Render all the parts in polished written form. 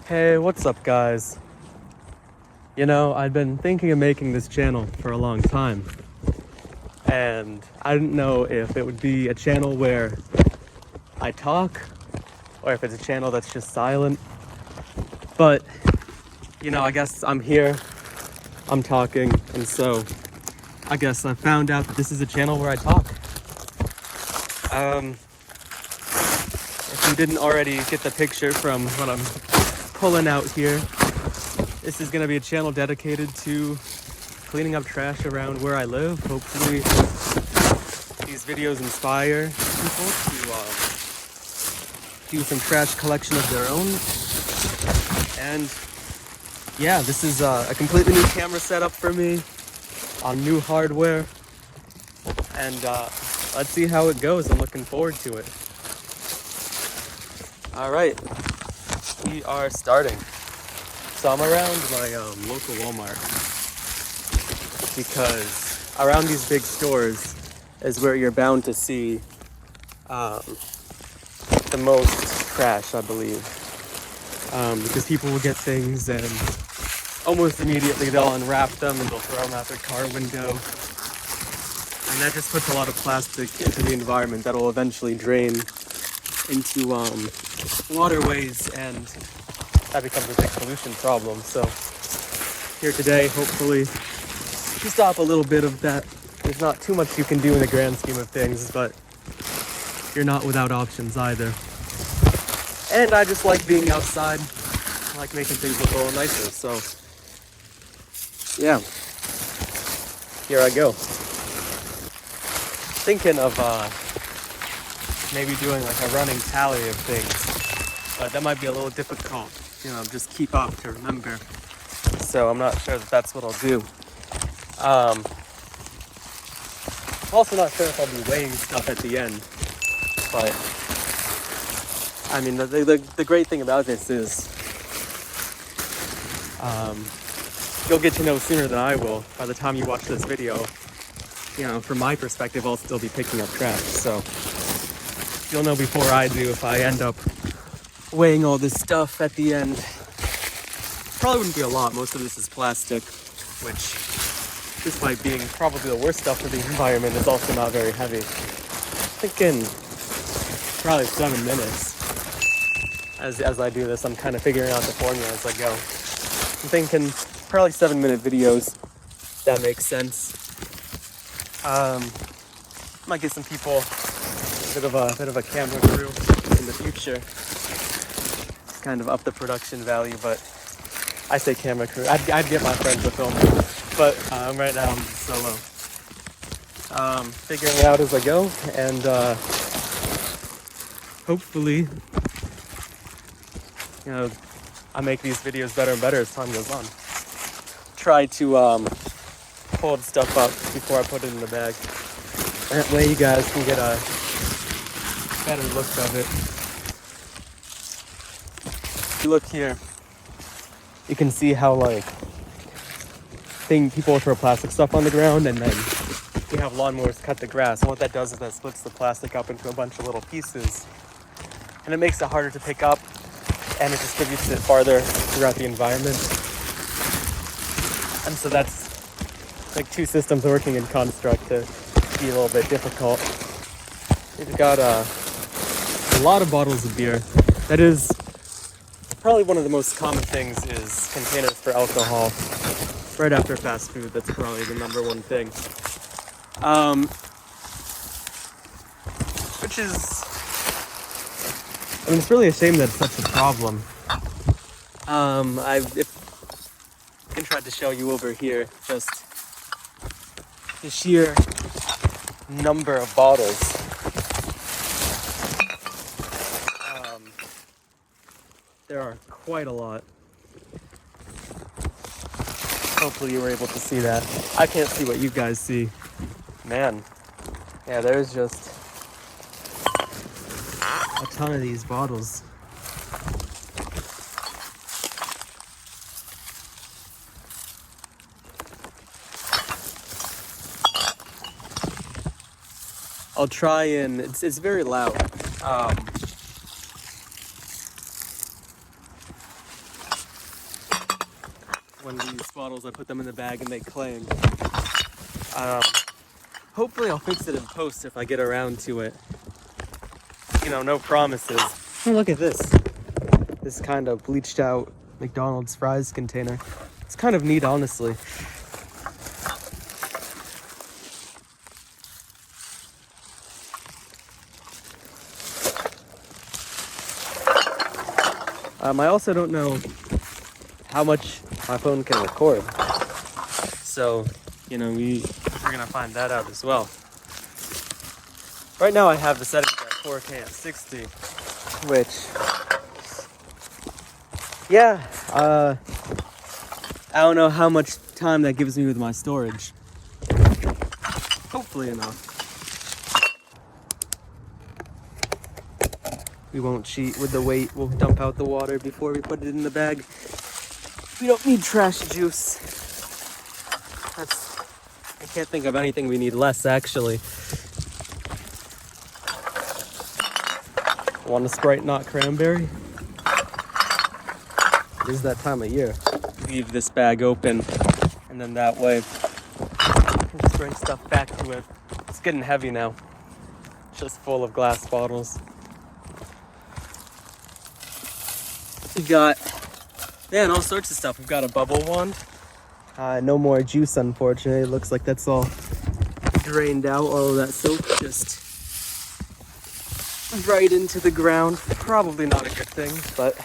Hey, what's up, guys? You know, I've been thinking of making this channel for a long time, and I didn't know if it would be a channel where I talk or if it's a channel that's just silent. But, you know, I guess I'm here, I'm talking, and so I guess I found out that this is a channel where I talk. If you didn't already get the picture from what I'm pulling out here, this is going to be a channel dedicated to cleaning up trash around where I live. Hopefully these videos inspire people to do some trash collection of their own. And yeah, this is a completely new camera setup for me on new hardware. And let's see how it goes. I'm looking forward to it. All right, we are starting. So I'm around my local Walmart because around these big stores is where you're bound to see the most trash, I believe. Because people will get things and almost immediately they'll unwrap them and they'll throw them out their car window. And that just puts a lot of plastic into the environment that will eventually drain into waterways, and that becomes a big pollution problem. So here today, hopefully, to stop a little bit of that. There's not too much you can do in the grand scheme of things, but you're not without options either. And I just like being outside. I like making things look a little nicer. So yeah, here I go. Thinking of maybe doing like a running tally of things, but that might be a little difficult, you know, just keep up to remember. So I'm not sure that that's what I'll do. I'm also not sure if I'll be weighing stuff at the end, but I mean, the great thing about this is you'll get to know sooner than I will. By the time you watch this video, you know, from my perspective, I'll still be picking up trash, so you'll know before I do if I end up weighing all this stuff at the end. Probably wouldn't be a lot. Most of this is plastic, which, despite being probably the worst stuff for the environment, is also not very heavy. Thinking probably 7 minutes. As I do this, I'm kind of figuring out the formula as I go. I'm thinking probably 7-minute videos. That makes sense. Might get some people a bit of a camera crew in the future. Kind of up the production value, but I say camera crew. I'd get my friends to film it, but right now I'm just solo. Figuring it out as I go, and hopefully, you know, I make these videos better and better as time goes on. Try to hold stuff up before I put it in the bag. That way you guys can get a better look of it. If you look here, you can see how like people throw plastic stuff on the ground, and then you have lawnmowers cut the grass, and what that does is that splits the plastic up into a bunch of little pieces, and it makes it harder to pick up, and it distributes it farther throughout the environment. And so that's like two systems working in construct to be a little bit difficult. We've got a lot of bottles of beer. That is probably one of the most common things is containers for alcohol. Right after fast food, that's probably the number one thing. Which is, I mean, it's really a shame that it's such a problem. I tried to show you over here just the sheer number of bottles. There are quite a lot. Hopefully you were able to see that. I can't see what you guys see. Man, yeah, there's just a ton of these bottles. I'll try and, it's very loud. one of these bottles. I put them in the bag and they clang. Hopefully I'll fix it in post if I get around to it. You know, no promises. Oh, look at this. This kind of bleached out McDonald's fries container. It's kind of neat, honestly. I also don't know how much my phone can record. So, you know, we're gonna find that out as well. Right now I have the settings at 4K at 60, which, yeah, I don't know how much time that gives me with my storage. Hopefully enough. We won't cheat with the weight. We'll dump out the water before we put it in the bag. We don't need trash juice. I can't think of anything we need less, actually. Want a Sprite, not cranberry? It is that time of year. Leave this bag open, and then that way, just bring stuff back to it. It's getting heavy now. It's just full of glass bottles. We got, man, all sorts of stuff. We've got a bubble wand. No more juice, unfortunately. It looks like that's all drained out. All of that soap just right into the ground. Probably not a good thing, but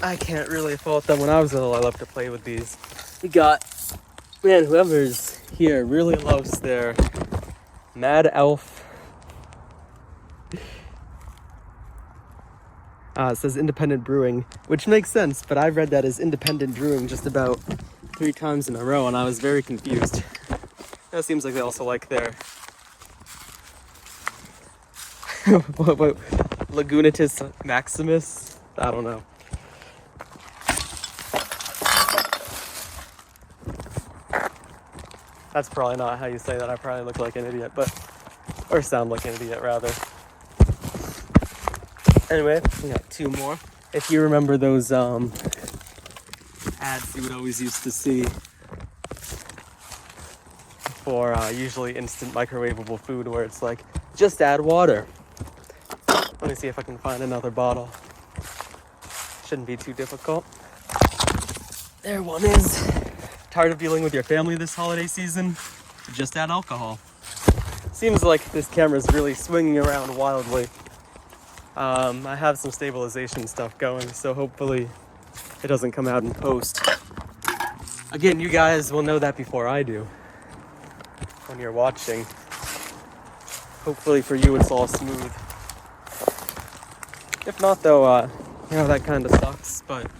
I can't really fault them. When I was little, I loved to play with these. We got, man, whoever's here really loves their Mad Elf. It says independent brewing, which makes sense, but I've read that as independent brewing just about 3 times in a row, and I was very confused. It seems like they also like their what, Lagunitas Maximus? I don't know. That's probably not how you say that. I probably look like an idiot, or sound like an idiot, rather. Anyway, we got 2 more. If you remember those ads you would always used to see for usually instant microwavable food where it's like, just add water. Let me see if I can find another bottle. Shouldn't be too difficult. There one is. Tired of dealing with your family this holiday season? Just add alcohol. Seems like this camera's really swinging around wildly. I have some stabilization stuff going, so hopefully it doesn't come out in post. Again, you guys will know that before I do when you're watching. Hopefully for you it's all smooth. If not though, you know, that kind of sucks, but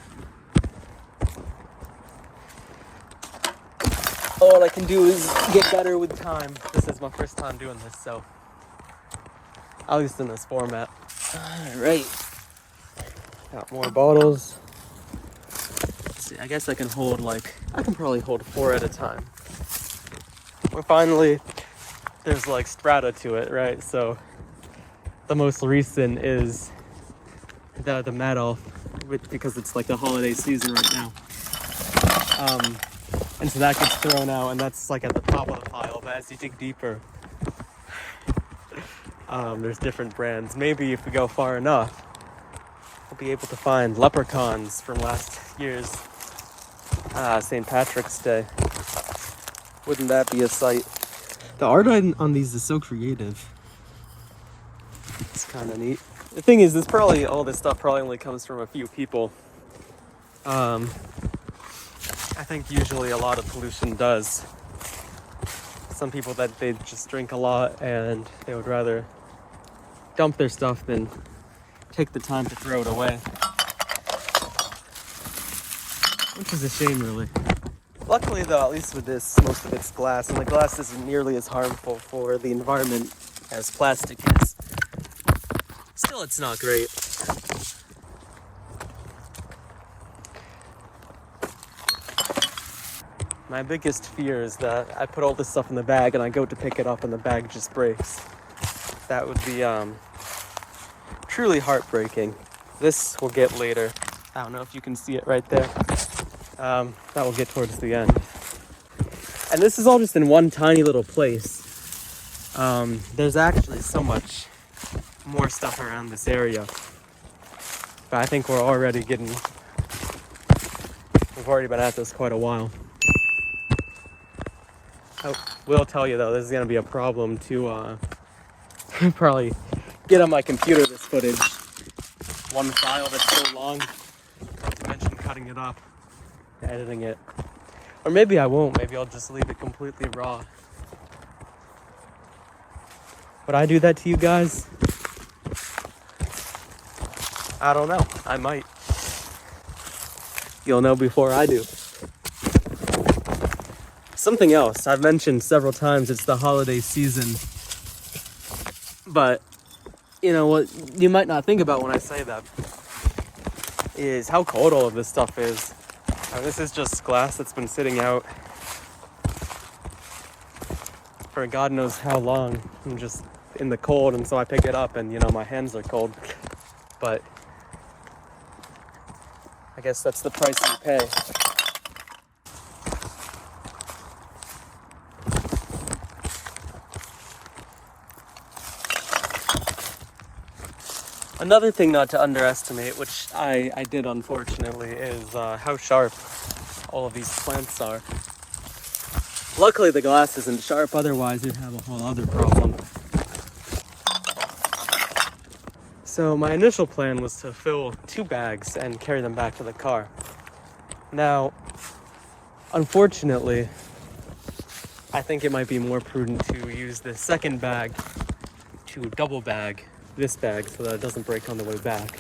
all I can do is get better with time. This is my first time doing this, so at least in this format. Alright, got more bottles. Let's see, I guess I can probably hold 4 at a time. Well, finally, there's like strata to it, right? So the most recent is the Mad Elf, because it's like the holiday season right now. And so that gets thrown out, and that's like at the top of the pile, but as you dig deeper, there's different brands. Maybe if we go far enough, we'll be able to find leprechauns from last year's St. Patrick's Day. Wouldn't that be a sight? The art on these is so creative. It's kind of neat. The thing is, all this stuff probably only comes from a few people. I think usually a lot of pollution does. Some people that they just drink a lot and they would rather dump their stuff than take the time to throw it away. Which is a shame, really. Luckily though, at least with this, most of it's glass, and the glass isn't nearly as harmful for the environment as plastic is. Still, it's not great. My biggest fear is that I put all this stuff in the bag and I go to pick it up and the bag just breaks. That would be truly heartbreaking. This we'll get later. I don't know if you can see it right there. That will get towards the end. And this is all just in one tiny little place. There's actually so much more stuff around this area. But I think we've already been at this quite a while. I will tell you though, this is gonna be a problem to probably get on my computer, this footage. One file that's so long, not to mention cutting it up, editing it. Or maybe I won't, maybe I'll just leave it completely raw. Would I do that to you guys? I don't know, I might. You'll know before I do. Something else, I've mentioned several times, it's the holiday season. But, you know, what you might not think about when I say that is how cold all of this stuff is. This is just glass that's been sitting out for God knows how long. I'm just in the cold, and so I pick it up and, you know, my hands are cold. But I guess that's the price you pay. Another thing not to underestimate, which I did unfortunately, is how sharp all of these plants are. Luckily the glass isn't sharp, otherwise you'd have a whole other problem. So my initial plan was to fill 2 bags and carry them back to the car. Now, unfortunately, I think it might be more prudent to use the second bag to double bag this bag so that it doesn't break on the way back,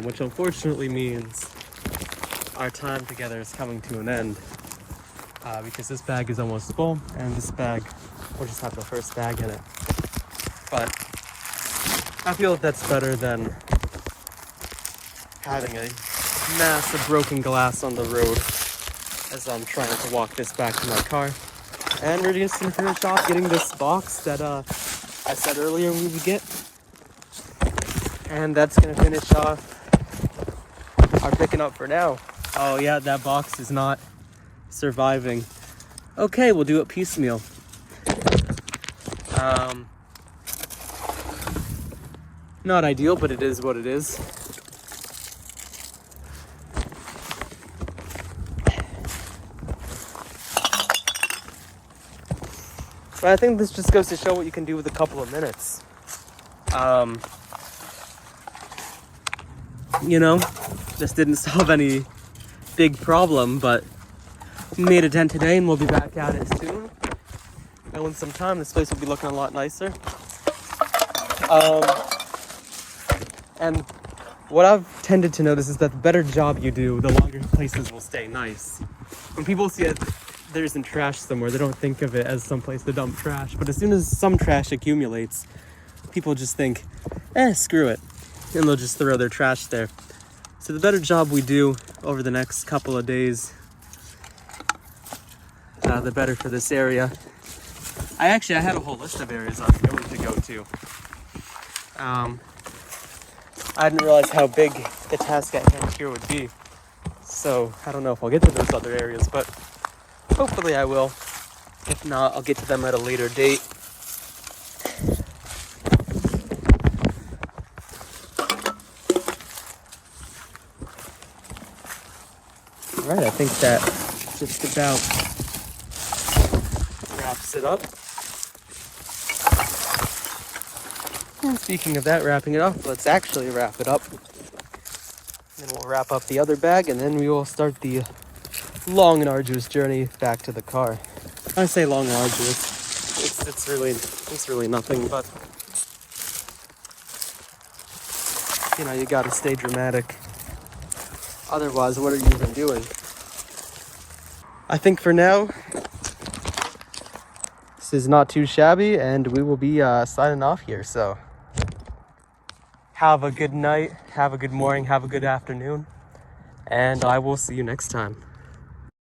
which unfortunately means our time together is coming to an end, because this bag is almost full and this bag will just have the first bag in it. But I feel that's better than having a massive broken glass on the road as I'm trying to walk this back to my car. And we're just gonna finish off getting this box that I said earlier we would get. And that's gonna finish off our picking up for now. Oh yeah, that box is not surviving. Okay, we'll do it piecemeal. Not ideal, but it is what it is. But I think this just goes to show what you can do with a couple of minutes. You know, this didn't solve any big problem, but we made a dent today and we'll be back at it soon. And in some time, this place will be looking a lot nicer. And what I've tended to notice is that the better job you do, the longer places will stay nice. When people see it, there isn't trash somewhere, they don't think of it as some place to dump trash. But as soon as some trash accumulates, people just think, screw it. And they'll just throw their trash there. So the better job we do over the next couple of days, the better for this area. I had a whole list of areas I was going to go to. I didn't realize how big the task at hand here would be. So I don't know if I'll get to those other areas, but hopefully I will. If not, I'll get to them at a later date. Alright, I think that just about wraps it up. And speaking of that, wrapping it up, let's actually wrap it up. Then we'll wrap up the other bag, and then we will start the long and arduous journey back to the car. I say long and arduous. It's really nothing, but you know, you gotta stay dramatic. Otherwise, what are you even doing? I think for now, this is not too shabby, and we will be signing off here. So have a good night, have a good morning, have a good afternoon, and I will see you next time.